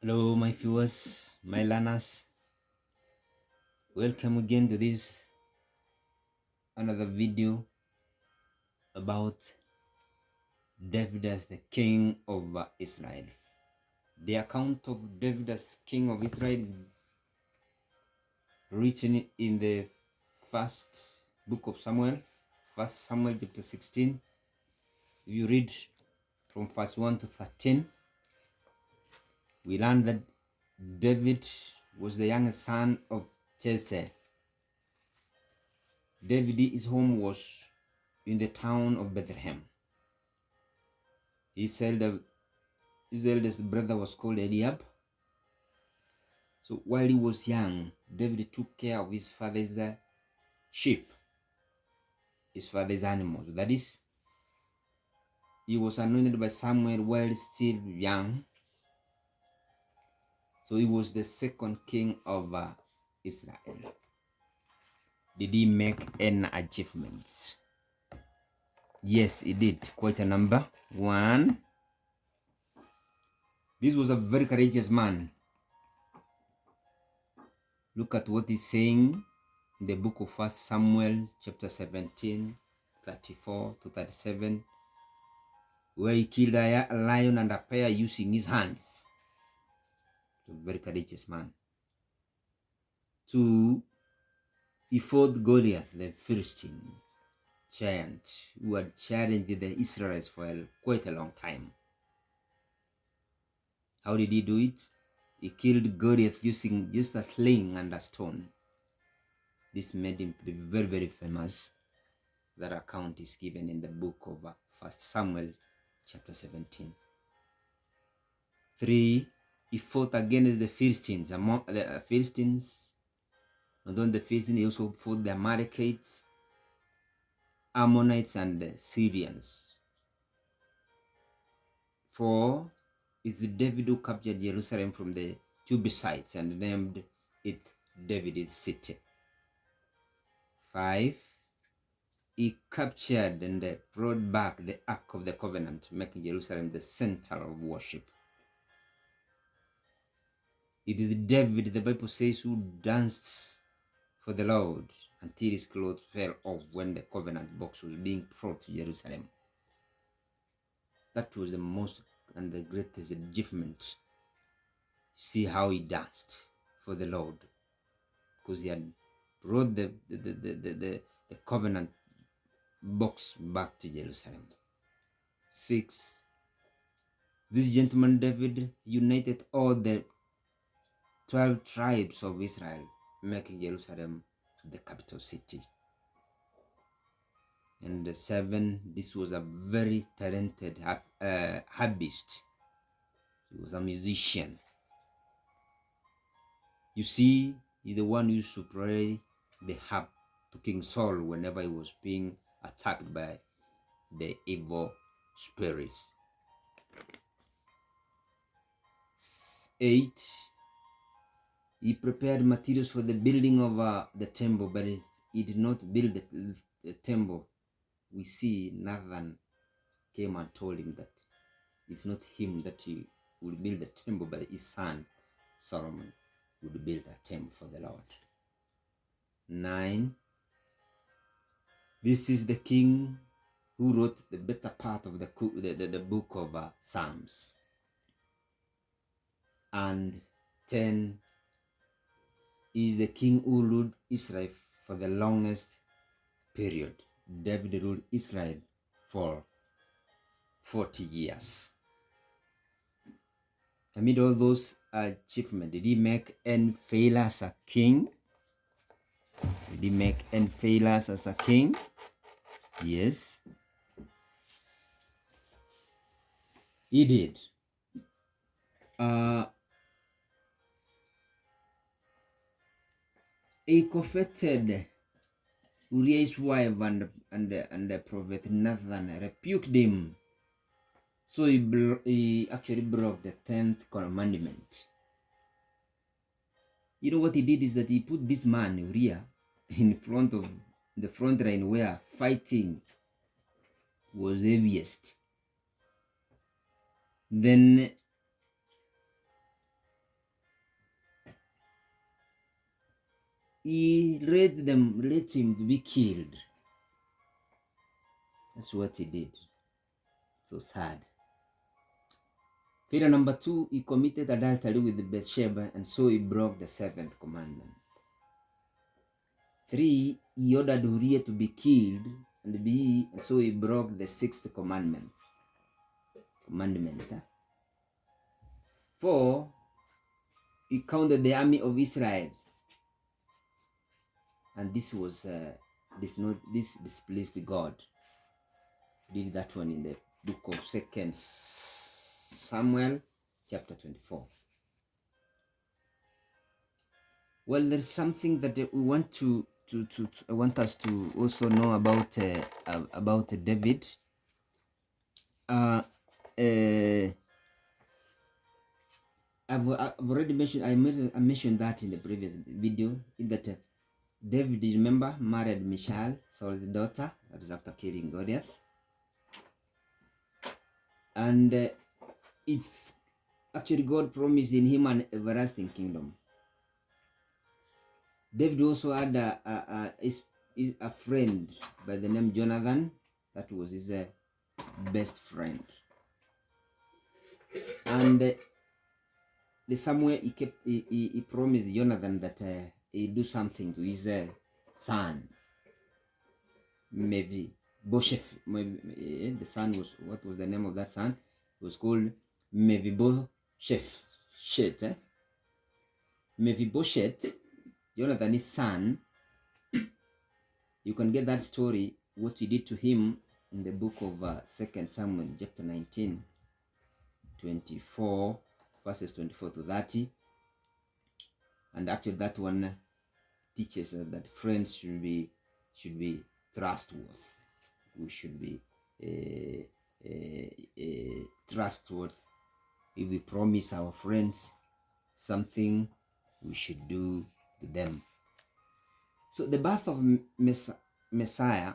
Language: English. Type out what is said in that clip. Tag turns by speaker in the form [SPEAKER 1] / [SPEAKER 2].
[SPEAKER 1] Hello, my viewers, my learners. Welcome again to this another video about David as the king of Israel. The account of David as king of Israel is written in the first book of Samuel, 1 Samuel chapter 16. If you read from verse 1 to 13, we learn that David was the youngest son of Jesse. His home was in the town of Bethlehem. His eldest brother was called Eliab. So while he was young, David took care of his father's sheep, his father's animals. That is, he was anointed by Samuel while still young. So he was the second king of Israel. Did he make any achievements? Yes, he did. Quite a number. 1. This was a very courageous man. Look at what he's saying in the book of 1 Samuel chapter 17, 34 to 37, where he killed a lion and a bear using his hands. A very courageous man. 2. He fought Goliath, the Philistine giant, who had challenged the Israelites for quite a long time. How did he do it? He killed Goliath using just a sling and a stone. This made him to be very, very famous. That account is given in the book of 1 Samuel chapter 17. 3. He fought against the Philistines. Among the Philistines, not only the Philistines, he also fought the Amalekites, Ammonites, and the Syrians. 4. It's David who captured Jerusalem from the Jebusites and named it David's city. 5. He captured and brought back the Ark of the Covenant, making Jerusalem the center of worship. It is David, the Bible says, who danced for the Lord until his clothes fell off when the covenant box was being brought to Jerusalem. That was the most and the greatest achievement. See how he danced for the Lord, because he had brought the covenant box back to Jerusalem. 6. This gentleman David united all the 12 tribes of Israel, making Jerusalem the capital city. And 7, this was a very talented harpist. He was a musician. You see, he's the one who used to play the harp to King Saul whenever he was being attacked by the evil spirits. 8. He prepared materials for the building of the temple, but he did not build the temple. We see Nathan came and told him that it's not him that he will build the temple, but his son Solomon would build a temple for the Lord. 9. This is the king who wrote the better part of the book of Psalms. And 10 is the king who ruled Israel for the longest period. David ruled Israel for 40 years. Amid all those achievements, did he make any failures as a king? Did he make any failures as a king? Yes, he did. He coveted Uriah's wife, and the prophet Nathan rebuked him. So he actually broke the 10th commandment. You know what he did is that he put this man, Uriah, in front of the front line where fighting was the heaviest. Then he he let him be killed. That's what he did. So sad. Failure number 2, he committed adultery with Bathsheba, and so he broke the 7th commandment. 3, he ordered Uriah to be killed, and so he broke the 6th commandment. 4, he counted the army of Israel, and this displeased God. He did that one in the book of 2 Samuel, chapter 24. Well, there's something that we want I want us to also know about David. I've already mentioned. I mentioned that in the previous video. In that David, remember, married Michal, Saul's daughter. That is after killing Goliath, and it's actually God promised in him an everlasting kingdom. David also had a friend by the name Jonathan. That was his best friend. And the Samuel, he promised Jonathan that he'd do something to his son. Maybe Bosheth. The son was, what was the name of that son? It was called Mephibosheth. Mephibosheth, Jonathan's son. You can get that story, what he did to him, in the book of 2 Samuel, chapter 19, 24, verses 24 to 30. And actually that one teaches us that friends should be trustworthy. We should be trustworthy. If we promise our friends something, we should do to them. So the birth of Messiah